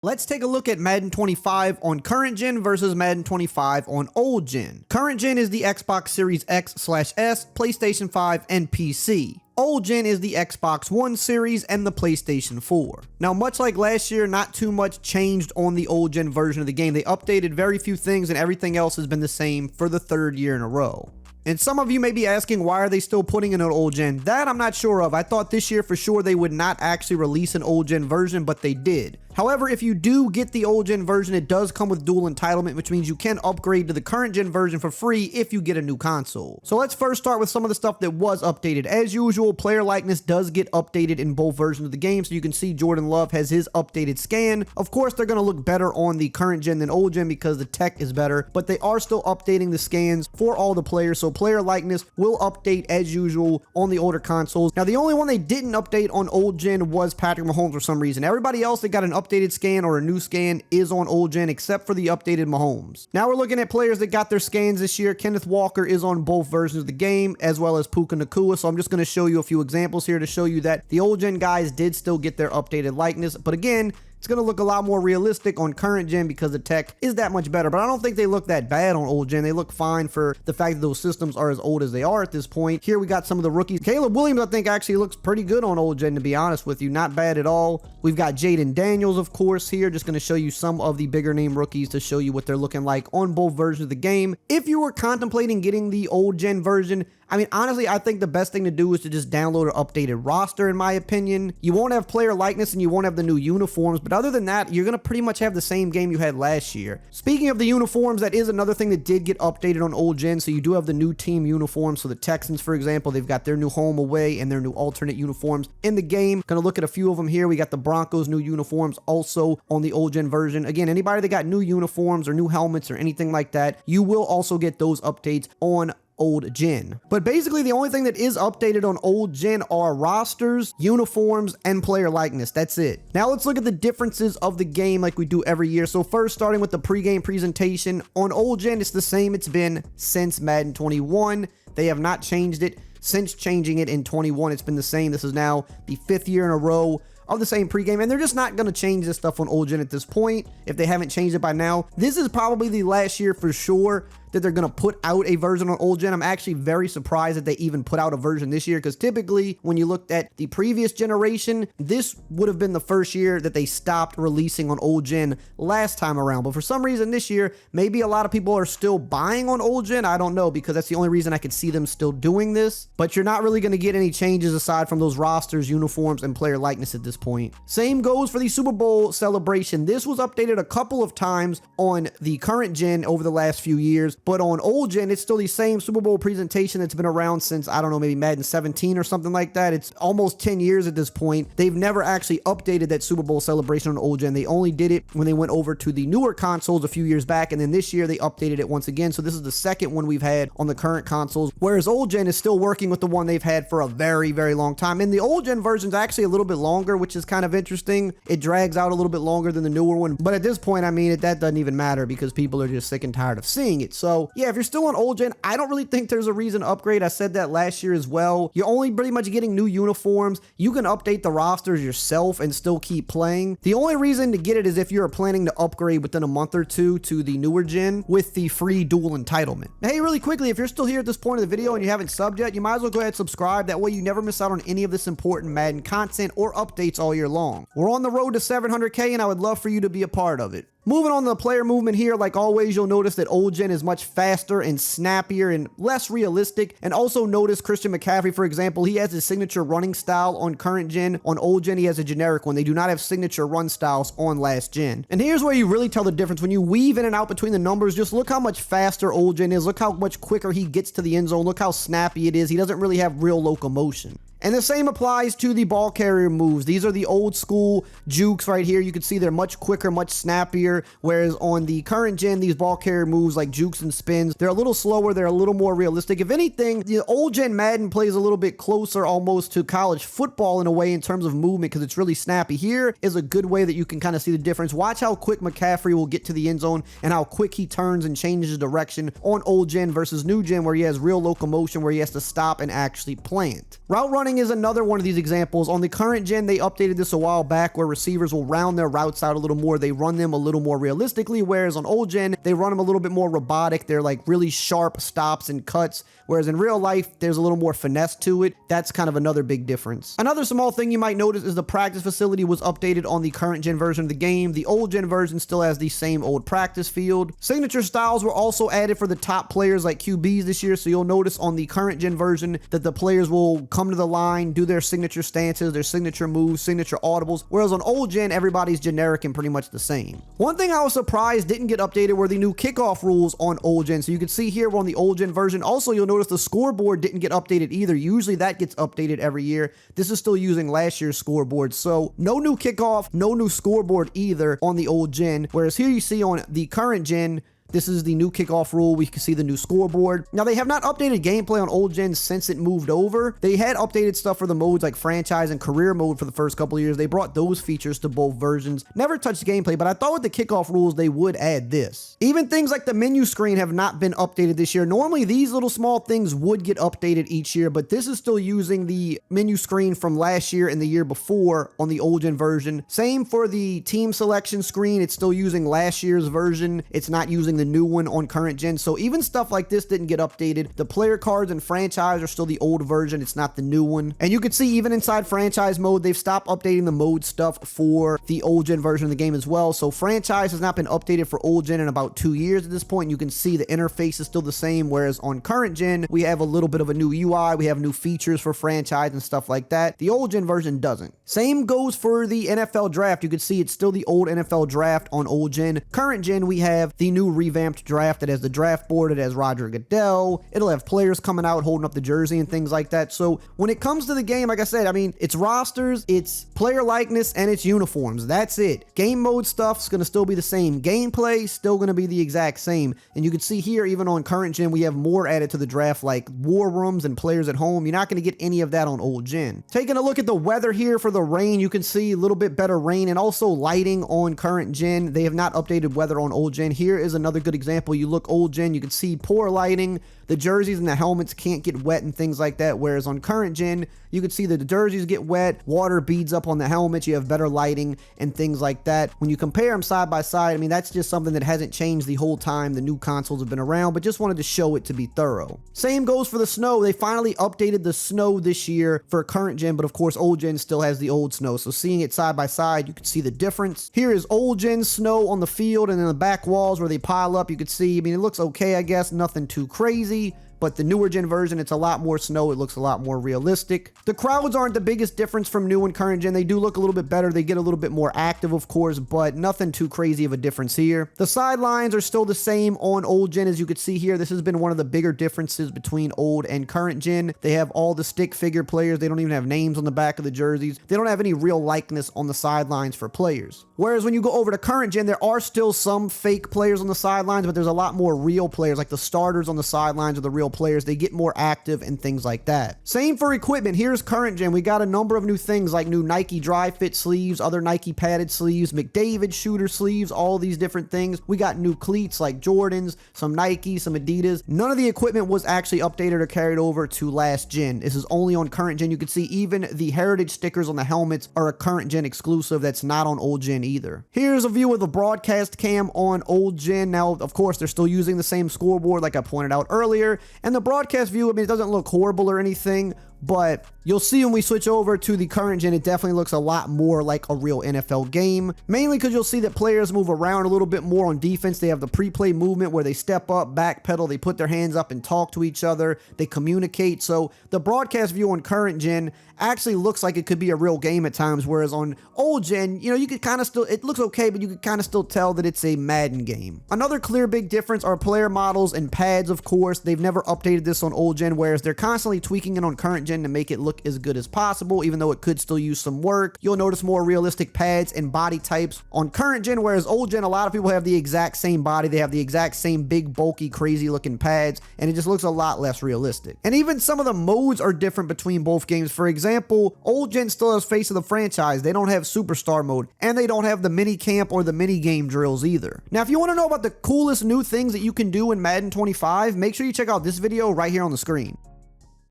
Let's take a look at Madden 25 on current gen versus Madden 25 on old gen. Current gen is the Xbox Series X/S, PlayStation 5, and PC. Old gen is the Xbox One series and the PlayStation 4. Now, much like last year, not too much changed on the old gen version of the game. They updated very few things and everything else has been the same for the third year in a row. And some of you may be asking, why are they still putting in an old gen? That I'm not sure of. I thought this year for sure they would not actually release an old gen version, but they did. However, if you do get the old gen version, it does come with dual entitlement, which means you can upgrade to the current gen version for free if you get a new console. So let's first start with some of the stuff that was updated. As usual, player likeness does get updated in both versions of the game, so you can see Jordan Love has his updated scan. Of course, they're going to look better on the current gen than old gen because the tech is better, but they are still updating the scans for all the players, so player likeness will update as usual on the older consoles. Now, the only one they didn't update on old gen was Patrick Mahomes for some reason. Everybody else that got an updated scan or a new scan is on old gen except for the updated Mahomes. Now we're looking at players that got their scans this year. Kenneth Walker is on both versions of the game as well as Puka Nacua, so I'm just going to show you a few examples here to show you that the old gen guys did still get their updated likeness, but again, it's going to look a lot more realistic on current gen because the tech is that much better, but I don't think they look that bad on old gen. They look fine for the fact that those systems are as old as they are at this point. Here we got some of the rookies. Caleb Williams, I think, actually looks pretty good on old gen, to be honest with you. Not bad at all. We've got Jaden Daniels, of course, here. Just going to show you some of the bigger name rookies to show you what they're looking like on both versions of the game. If you were contemplating getting the old gen version, I mean, honestly, I think the best thing to do is to just download an updated roster, in my opinion. You won't have player likeness and you won't have the new uniforms, but other than that, you're going to pretty much have the same game you had last year. Speaking of the uniforms, that is another thing that did get updated on old gen, so you do have the new team uniforms. So the Texans, for example, they've got their new home away and their new alternate uniforms in the game. Going to look at a few of them here. We got the Broncos new uniforms also on the old gen version. Again, anybody that got new uniforms or new helmets or anything like that, you will also get those updates on old gen. But basically the only thing that is updated on old gen are rosters, uniforms, and player likeness. That's it. Now let's look at the differences of the game like we do every year. So first, starting with the pregame presentation. On old gen, it's the same it's been since Madden 21. They have not changed it since changing it in 21. It's been the same. This is now the 5th year in a row of the same pregame, and they're just not going to change this stuff on old gen at this point if they haven't changed it by now. This is probably the last year for sure that they're going to put out a version on old gen. I'm actually very surprised that they even put out a version this year, because typically when you looked at the previous generation, this would have been the first year that they stopped releasing on old gen last time around. But for some reason this year, maybe a lot of people are still buying on old gen. I don't know, because that's the only reason I could see them still doing this. But you're not really going to get any changes aside from those rosters, uniforms, and player likeness at this point. Same goes for the Super Bowl celebration. This was updated a couple of times on the current gen over the last few years, but on old gen, it's still the same Super Bowl presentation that's been around since, I don't know, maybe Madden 17 or something like that. It's almost 10 years at this point. They've never actually updated that Super Bowl celebration on old gen. They only did it when they went over to the newer consoles a few years back, and then this year they updated it once again. So this is the second one we've had on the current consoles, whereas old gen is still working with the one they've had for a very, very long time. And the old gen version is actually a little bit longer, which is kind of interesting. It drags out a little bit longer than the newer one, but at this point, I mean, that doesn't even matter because people are just sick and tired of seeing it. So yeah, if you're still on old gen, I don't really think there's a reason to upgrade. I said that last year as well. You're only pretty much getting new uniforms. You can update the rosters yourself and still keep playing. The only reason to get it is if you're planning to upgrade within a month or two to the newer gen with the free dual entitlement. Now, hey, really quickly, if you're still here at this point of the video and you haven't subbed yet, you might as well go ahead and subscribe. That way you never miss out on any of this important Madden content or updates all year long. We're on the road to 700K, and I would love for you to be a part of it. Moving on to the player movement here, like always, you'll notice that old gen is much faster and snappier and less realistic. And also notice Christian McCaffrey, for example, he has his signature running style on current gen. On old gen, he has a generic one. They do not have signature run styles on last gen. And here's where you really tell the difference. When you weave in and out between the numbers, just look how much faster old gen is. Look how much quicker he gets to the end zone. Look how snappy it is. He doesn't really have real locomotion. And the same applies to the ball carrier moves. These are the old school jukes right here. You can see they're much quicker, much snappier, whereas on the current gen, these ball carrier moves like jukes and spins, they're a little slower, they're a little more realistic. If anything, the old gen Madden plays a little bit closer almost to college football in a way in terms of movement because it's really snappy. Here is a good way that you can kind of see the difference. Watch how quick McCaffrey will get to the end zone and how quick he turns and changes direction on old gen versus new gen, where he has real locomotion, where he has to stop and actually plant. Route running running is another one of these examples. On the current gen, they updated this a while back where receivers will round their routes out a little more. They run them a little more realistically, whereas on old gen, they run them a little bit more robotic. They're like really sharp stops and cuts, whereas in real life, there's a little more finesse to it. That's kind of another big difference. Another small thing you might notice is the practice facility was updated on the current gen version of the game. The old gen version still has the same old practice field. Signature styles were also added for the top players like QBs this year, so you'll notice on the current gen version that the players will come to the line, do their signature stances, their signature moves, signature audibles, whereas on old gen, everybody's generic and pretty much the same. One thing I was surprised didn't get updated were the new kickoff rules on old gen. So you can see here on the old gen version. Also, you'll notice the scoreboard didn't get updated either. Usually that gets updated every year. This is still using last year's scoreboard. So no new kickoff, no new scoreboard either on the old gen. Whereas here you see on the current gen, this is the new kickoff rule. We can see the new scoreboard. Now, they have not updated gameplay on old gen since it moved over. They had updated stuff for the modes like franchise and career mode for the first couple of years. They brought those features to both versions. Never touched gameplay, but I thought with the kickoff rules, they would add this. Even things like the menu screen have not been updated this year. Normally, these little small things would get updated each year, but this is still using the menu screen from last year and the year before on the old gen version. Same for the team selection screen. It's still using last year's version. It's not using the new one on current gen. So even stuff like this didn't get updated. The player cards and franchise are still the old version. It's not the new one. And you can see even inside franchise mode, they've stopped updating the mode stuff for the old gen version of the game as well. So franchise has not been updated for old gen in about 2 years at this point. You can see the interface is still the same, whereas on current gen, we have a little bit of a new UI. We have new features for franchise and stuff like that. The old gen version doesn't. Same goes for the NFL draft. You can see it's still the old NFL draft on old gen. Current gen, we have the new revamped draft. It has the draft board. It has Roger Goodell. It'll have players coming out holding up the jersey and things like that. So when it comes to the game, like I said, I mean, it's rosters, it's player likeness, and it's uniforms. That's it. Game mode stuff's going to still be the same. Gameplay still going to be the exact same. And you can see here, even on current gen, we have more added to the draft like war rooms and players at home. You're not going to get any of that on old gen. Taking a look at the weather here for the rain, you can see a little bit better rain and also lighting on current gen. They have not updated weather on old gen. Here is another good example. You look old gen, you can see poor lighting. The jerseys and the helmets can't get wet and things like that. Whereas on current gen, you can see that the jerseys get wet, water beads up on the helmets, you have better lighting and things like that. When you compare them side by side, I mean, that's just something that hasn't changed the whole time the new consoles have been around, but just wanted to show it to be thorough. Same goes for the snow. They finally updated the snow this year for current gen, but of course, old gen still has the old snow. So seeing it side by side, you can see the difference. Here is old gen snow on the field, and then the back walls where they pile up, you can see, I mean, it looks okay, I guess, nothing too crazy. But the newer gen version, it's a lot more snow. It looks a lot more realistic. The crowds aren't the biggest difference from new and current gen. They do look a little bit better. They get a little bit more active, of course, but nothing too crazy of a difference here. The sidelines are still the same on old gen. As you can see here, this has been one of the bigger differences between old and current gen. They have all the stick figure players. They don't even have names on the back of the jerseys. They don't have any real likeness on the sidelines for players. Whereas when you go over to current gen, there are still some fake players on the sidelines, but there's a lot more real players, like the starters on the sidelines are the real players. They get more active and things like that. Same for equipment. Here's current gen. We got a number of new things like new Nike dry fit sleeves, other Nike padded sleeves, McDavid shooter sleeves, all these different things. We got new cleats like Jordans, some Nike, some Adidas. None of the equipment was actually updated or carried over to last gen. This is only on current gen. You can see even the heritage stickers on the helmets are a current gen exclusive that's not on old gen either. Here's a view of the broadcast cam on old gen. Now, of course, they're still using the same scoreboard like I pointed out earlier, and the broadcast view, I mean, it doesn't look horrible or anything, but you'll see when we switch over to the current gen, it definitely looks a lot more like a real NFL game, mainly because you'll see that players move around a little bit more on defense. They have the pre-play movement where they step up, backpedal, they put their hands up and talk to each other, they communicate. So the broadcast view on current gen actually looks like it could be a real game at times, whereas on old gen, you know, you could kind of still, it looks okay, but you could kind of still tell that it's a Madden game. Another clear big difference are player models and pads, of course. They've never updated this on old gen, whereas they're constantly tweaking it on current gen to make it look as good as possible, even though it could still use some work. You'll notice more realistic pads and body types on current gen, whereas old gen, a lot of people have the exact same body. They have the exact same big, bulky, crazy looking pads, and it just looks a lot less realistic. And even some of the modes are different between both games. For example, old gen still has face of the franchise. They don't have superstar mode, and they don't have the mini camp or the mini game drills either. Now, if you want to know about the coolest new things that you can do in Madden 25, make sure you check out this video right here on the screen.